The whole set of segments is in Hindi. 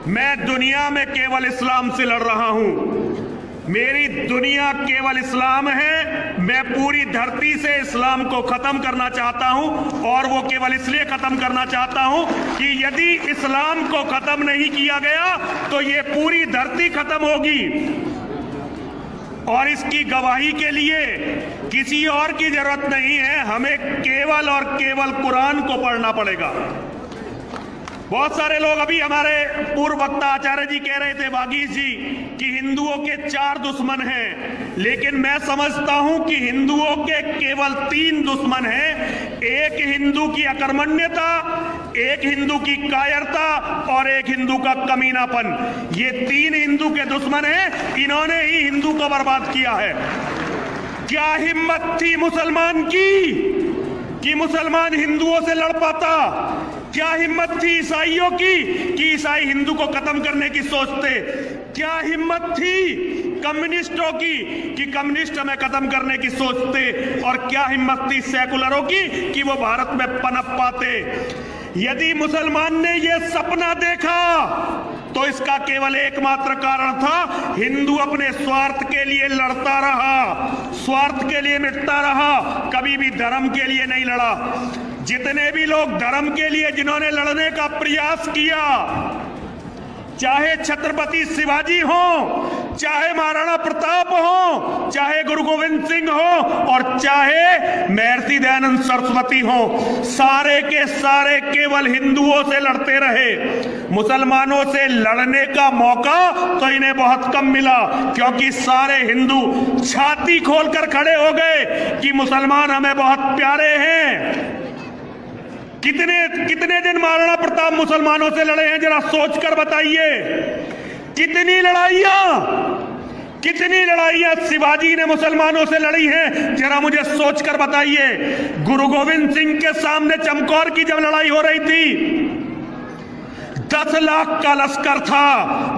मैं दुनिया में केवल इस्लाम से लड़ रहा हूं। मेरी दुनिया केवल इस्लाम है। मैं पूरी धरती से इस्लाम को खत्म करना चाहता हूं, और वो केवल इसलिए खत्म करना चाहता हूं कि यदि इस्लाम को खत्म नहीं किया गया तो ये पूरी धरती खत्म होगी। और इसकी गवाही के लिए किसी और की जरूरत नहीं है, हमें केवल और केवल कुरान को पढ़ना पड़ेगा। बहुत सारे लोग, अभी हमारे पूर्व वक्ता आचार्य जी कह रहे थे, वागीश जी, कि हिंदुओं के 4 दुश्मन हैं, लेकिन मैं समझता हूं कि हिंदुओं के केवल 3 दुश्मन हैं। एक हिंदू की अकर्मण्यता, एक हिंदू की कायरता और एक हिंदू का कमीनापन। ये 3 हिंदू के दुश्मन हैं। इन्होंने ही हिंदू को बर्बाद किया है। क्या हिम्मत थी मुसलमान की कि मुसलमान हिंदुओं से लड़ पाता? क्या हिम्मत थी ईसाइयों की कि ईसाई हिंदू को खत्म करने की सोचते? क्या हिम्मत थी कम्युनिस्टों की कि कम्युनिस्ट हमें खत्म करने की सोचते? और क्या हिम्मत थी सेकुलरों की कि वो भारत में पनप पाते? यदि मुसलमान ने ये सपना देखा तो इसका केवल एकमात्र कारण था, हिंदू अपने स्वार्थ के लिए लड़ता रहा, स्वार्थ के लिए मिटता रहा, कभी भी धर्म के लिए नहीं लड़ा। जितने भी लोग धर्म के लिए जिन्होंने लड़ने का प्रयास किया, चाहे छत्रपति शिवाजी हो, चाहे महाराणा प्रताप हो, चाहे गुरु गोविंद सिंह हो, और चाहे महर्षि दयानंद सरस्वती हो, सारे के सारे केवल हिंदुओं से लड़ते रहे। मुसलमानों से लड़ने का मौका तो इन्हें बहुत कम मिला, क्योंकि सारे हिंदू छाती खोलकर खड़े हो गए कि मुसलमान हमें बहुत प्यारे हैं। कितने दिन महाराणा प्रताप मुसलमानों से लड़े हैं, जरा सोचकर बताइए। कितनी लड़ाइयां शिवाजी ने मुसलमानों से लड़ी हैं, जरा मुझे सोचकर बताइए। गुरु गोविंद सिंह के सामने चमकौर की जब लड़ाई हो रही थी, 10 लाख का लश्कर था।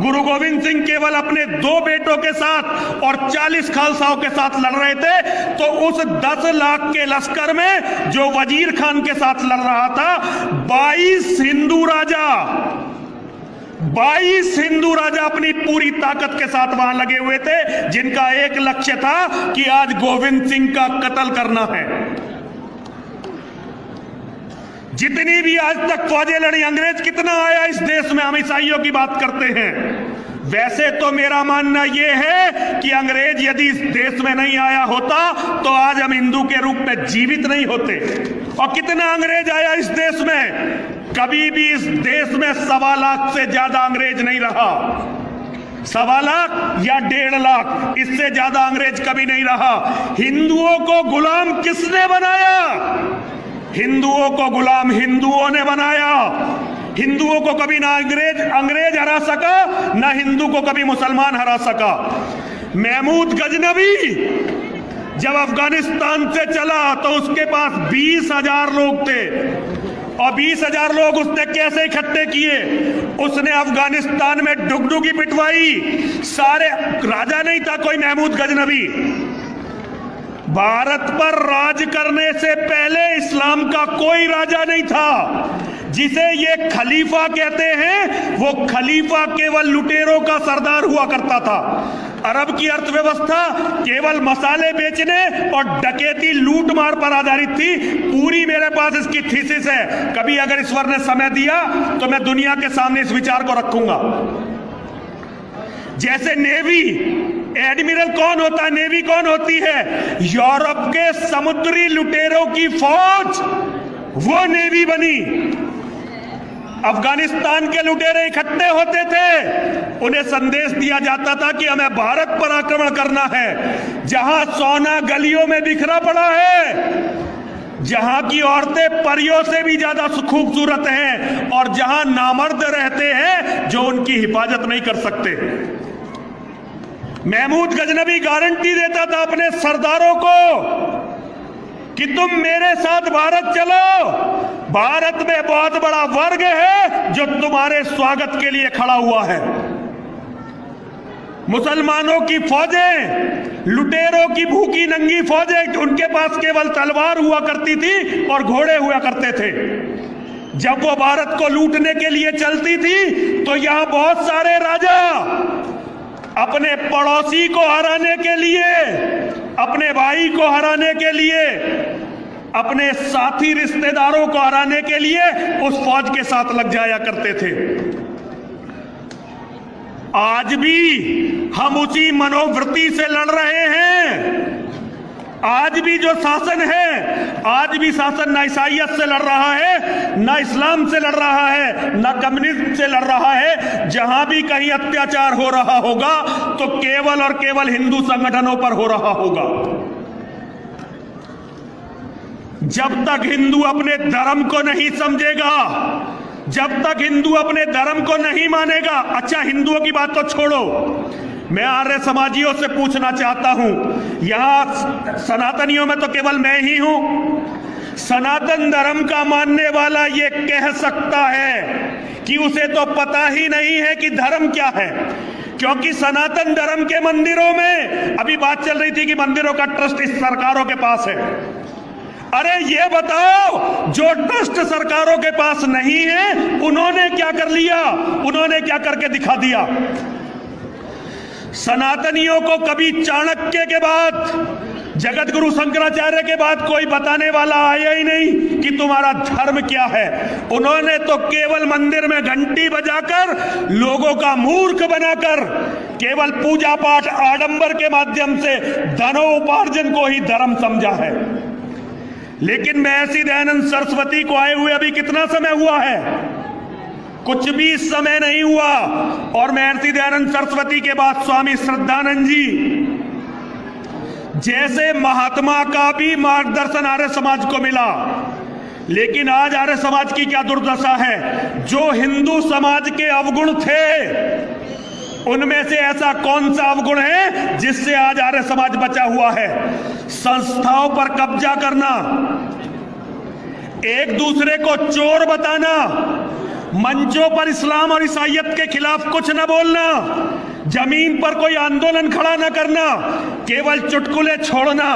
गुरु गोविंद सिंह केवल अपने 2 बेटों के साथ और 40 खालसाओं के साथ लड़ रहे थे, तो उस 10 लाख के लश्कर में जो वजीर खान के साथ लड़ रहा था, 22 हिंदू राजा अपनी पूरी ताकत के साथ वहां लगे हुए थे, जिनका एक लक्ष्य था कि आज गोविंद सिंह का कत्ल करना है। जितनी भी आज तक फौजें लड़ी, अंग्रेज कितना आया इस देश में, हम ईसाइयों की बात करते हैं। वैसे तो मेरा मानना यह है कि अंग्रेज यदि इस देश में नहीं आया होता तो आज हम हिंदू के रूप में जीवित नहीं होते। और कितना अंग्रेज आया इस देश में? कभी भी इस देश में 1.25 लाख से ज्यादा अंग्रेज नहीं रहा। 1.25 लाख या 1.5 लाख, इससे ज्यादा अंग्रेज कभी नहीं रहा। हिंदुओं को गुलाम किसने बनाया? हिंदुओं को गुलाम हिंदुओं ने बनाया। हिंदुओं को कभी ना अंग्रेज हरा सका, ना हिंदू को कभी मुसलमान हरा सका। महमूद गजनवी जब अफगानिस्तान से चला तो उसके पास 20,000 लोग थे, और 20,000 लोग उसने कैसे इकट्ठे किए? उसने अफगानिस्तान में डुगडुगी पिटवाई। सारे राजा नहीं था कोई महमूद गजनवी। भारत पर राज करने से पहले इस्लाम का कोई राजा नहीं था। जिसे ये खलीफा कहते हैं, वो खलीफा केवल लुटेरों का सरदार हुआ करता था। अरब की अर्थव्यवस्था केवल मसाले बेचने और डकैती लूटमार पर आधारित थी। पूरी मेरे पास इसकी थीसिस है, कभी अगर ईश्वर ने समय दिया तो मैं दुनिया के सामने इस विचार को रखूंगा। जैसे नेवी, एडमिरल कौन होता है, नेवी कौन होती है? यूरोप के समुद्री लुटेरों की फौज, वो नेवी बनी। अफगानिस्तान के लुटेरे इकट्ठे होते थे, उन्हें संदेश दिया जाता था कि हमें भारत पर आक्रमण करना है। जहां सोना गलियों में बिखरा पड़ा है, जहां की औरतें परियों से भी ज्यादा खूबसूरत हैं, और जहां नामर्द रहते हैं जो उनकी हिफाजत नहीं कर सकते। महमूद गजनवी गारंटी देता था अपने सरदारों को कि तुम मेरे साथ भारत चलो, भारत में बहुत बड़ा वर्ग है जो तुम्हारे स्वागत के लिए खड़ा हुआ है। मुसलमानों की फौजें, लुटेरों की भूखी नंगी फौजें, उनके पास केवल तलवार हुआ करती थी और घोड़े हुआ करते थे। जब वो भारत को लूटने के लिए चलती थी तो यहां बहुत सारे राजा अपने पड़ोसी को हराने के लिए, अपने भाई को हराने के लिए, अपने साथी रिश्तेदारों को हराने के लिए उस फौज के साथ लग जाया करते थे। आज भी हम उसी मनोवृत्ति से लड़ रहे हैं। आज भी जो शासन है, आज भी शासन ना ईसाइयत से लड़ रहा है, ना इस्लाम से लड़ रहा है, ना कम्युनिज्म से लड़ रहा है। जहां भी कहीं अत्याचार हो रहा होगा तो केवल और केवल हिंदू संगठनों पर हो रहा होगा। जब तक हिंदू अपने धर्म को नहीं समझेगा, जब तक हिंदू अपने धर्म को नहीं मानेगा। अच्छा, हिंदुओं की बात तो छोड़ो, मैं आर्य समाजियों से पूछना चाहता हूं, यहां सनातनियों में तो केवल मैं ही हूं। सनातन धर्म का मानने वाला ये कह सकता है कि उसे तो पता ही नहीं है कि धर्म क्या है, क्योंकि सनातन धर्म के मंदिरों में अभी बात चल रही थी कि मंदिरों का ट्रस्ट इस सरकारों के पास है। अरे ये बताओ, जो ट्रस्ट सरकारों के पास नहीं है उन्होंने क्या कर लिया, उन्होंने क्या करके दिखा दिया। सनातनियों को कभी चाणक्य के बाद, जगत गुरु शंकराचार्य के बाद कोई बताने वाला आया ही नहीं कि तुम्हारा धर्म क्या है। उन्होंने तो केवल मंदिर में घंटी बजाकर लोगों का मूर्ख बनाकर केवल पूजा पाठ आडंबर के माध्यम से धनोपार्जन को ही धर्म समझा है। लेकिन महर्षि दयानंद सरस्वती को आए हुए अभी कितना समय हुआ है? कुछ भी समय नहीं हुआ। और महर्षि दयानंद सरस्वती के बाद स्वामी श्रद्धानंद जी जैसे महात्मा का भी मार्गदर्शन आर्य समाज को मिला। लेकिन आज आर्य समाज की क्या दुर्दशा है, जो हिंदू समाज के अवगुण थे उनमें से ऐसा कौन सा अवगुण है जिससे आज आर्य समाज बचा हुआ है? संस्थाओं पर कब्जा करना, एक दूसरे को चोर बताना, मंचों पर इस्लाम और ईसाइयत के खिलाफ कुछ न बोलना, जमीन पर कोई आंदोलन खड़ा न करना, केवल चुटकुले छोड़ना।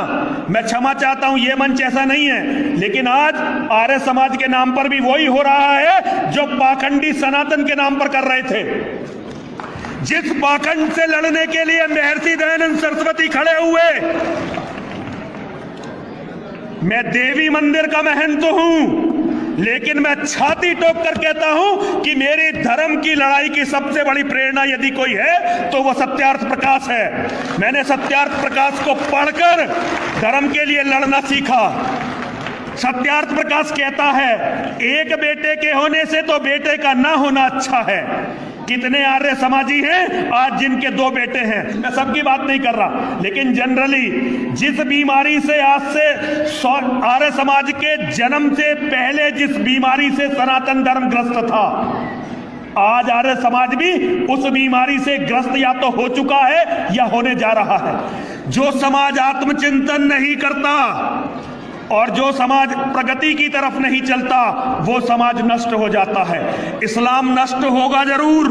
मैं क्षमा चाहता हूं, यह मंच ऐसा नहीं है, लेकिन आज आर्य समाज के नाम पर भी वही हो रहा है जो पाखंडी सनातन के नाम पर कर रहे थे। जिस पाखंड से लड़ने के लिए महर्षि दयानंद सरस्वती खड़े हुए, मैं देवी मंदिर का महंत हूं, लेकिन मैं छाती ठोक कर कहता हूं कि मेरी धर्म की लड़ाई की सबसे बड़ी प्रेरणा यदि कोई है तो वह सत्यार्थ प्रकाश है। मैंने सत्यार्थ प्रकाश को पढ़कर धर्म के लिए लड़ना सीखा। सत्यार्थ प्रकाश कहता है, एक बेटे के होने से तो बेटे का ना होना अच्छा है। कितने आर्य समाजी हैं आज जिनके 2 बेटे हैं? मैं सबकी बात नहीं कर रहा, लेकिन जनरली जिस बीमारी से आज से आर्य समाज के जन्म से पहले जिस बीमारी से सनातन धर्म ग्रस्त था, आज आर्य समाज भी उस बीमारी से ग्रस्त या तो हो चुका है या होने जा रहा है। जो समाज आत्मचिंतन नहीं करता और जो समाज प्रगति की तरफ नहीं चलता, वो समाज नष्ट हो जाता है। इस्लाम नष्ट होगा जरूर।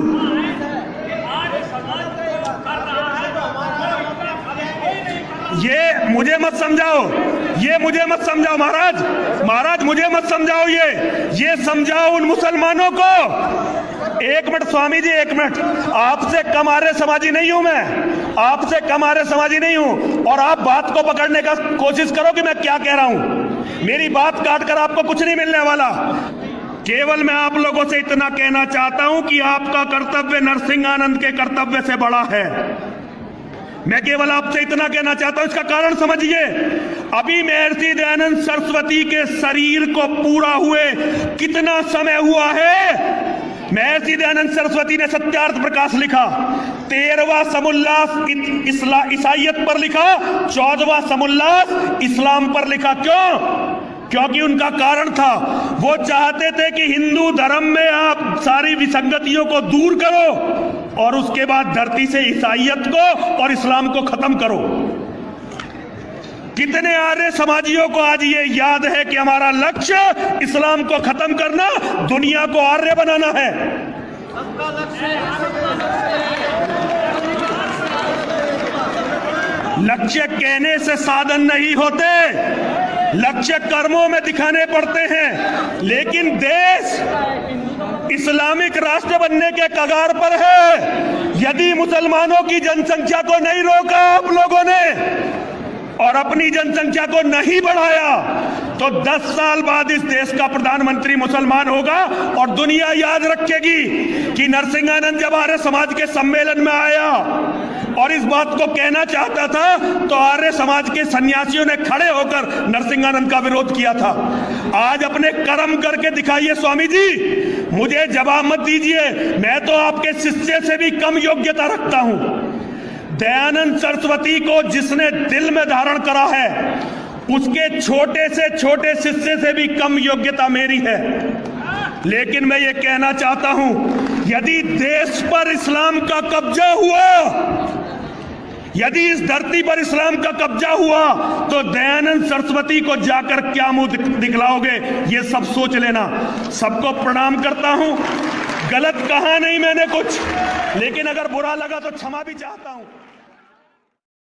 ये मुझे मत समझाओ, ये मुझे मत समझाओ महाराज मुझे मत समझाओ। ये समझाओ उन मुसलमानों को। एक मिनट स्वामी जी, एक मिनट। आपसे कम आर्य समाजी नहीं हूं मैं, आपसे कम आर्य समाजी नहीं हूं। और आप बात को पकड़ने का कोशिश करो कि मैं क्या कह रहा हूं। मेरी बात काटकर आपको कुछ नहीं मिलने वाला। केवल मैं आप लोगों से इतना कहना चाहता हूं कि आपका कर्तव्य नरसिंहानंद के कर्तव्य से बड़ा है। मैं केवल आपसे इतना कहना चाहता हूं, इसका कारण समझिए। अभी महर्षि दयानंद सरस्वती के शरीर को पूरा हुए कितना समय हुआ है? महर्षि दयानंद सरस्वती ने सत्यार्थ प्रकाश लिखा, 13वां समुल्लास ईसाइयत पर लिखा, 14वां समुल्लास इस्लाम पर लिखा। क्यों? क्योंकि उनका कारण था, वो चाहते थे कि हिंदू धर्म में आप सारी विसंगतियों को दूर करो और उसके बाद धरती से ईसाइयत को और इस्लाम को खत्म करो। कितने आर्य समाजियों को आज ये याद है कि हमारा लक्ष्य इस्लाम को खत्म करना, दुनिया को आर्य बनाना है। लक्ष्य कहने से साधन नहीं होते, लक्ष्य कर्मों में दिखाने पड़ते हैं। लेकिन देश इस्लामिक राष्ट्र बनने के कगार पर है। यदि मुसलमानों की जनसंख्या को नहीं रोका आप लोगों ने और अपनी जनसंख्या को नहीं बढ़ाया तो 10 साल बाद इस देश का प्रधानमंत्री मुसलमान होगा और दुनिया याद रखेगी कि नरसिंहानंद जब आर्य समाज के सम्मेलन में आया और इस बात को कहना चाहता था तो आर्य समाज के सन्यासियों ने खड़े होकर नरसिंहानंद का विरोध किया था। आज अपने कर्म करके दिखाइए स्वामी जी, मुझे जवाब मत दीजिए, मैं तो आपके शिष्य से भी कम योग्यता रखता हूं। दयानंद सरस्वती को जिसने दिल में धारण करा है उसके छोटे से छोटे शिष्य से भी कम योग्यता मेरी है। लेकिन मैं ये कहना चाहता हूं, यदि देश पर इस्लाम का कब्जा हुआ, यदि इस धरती पर इस्लाम का कब्जा हुआ तो दयानंद सरस्वती को जाकर क्या मुंह दिखलाओगे, ये सब सोच लेना। सबको प्रणाम करता हूं, गलत कहा नहीं मैंने कुछ, लेकिन अगर बुरा लगा तो क्षमा भी चाहता हूं।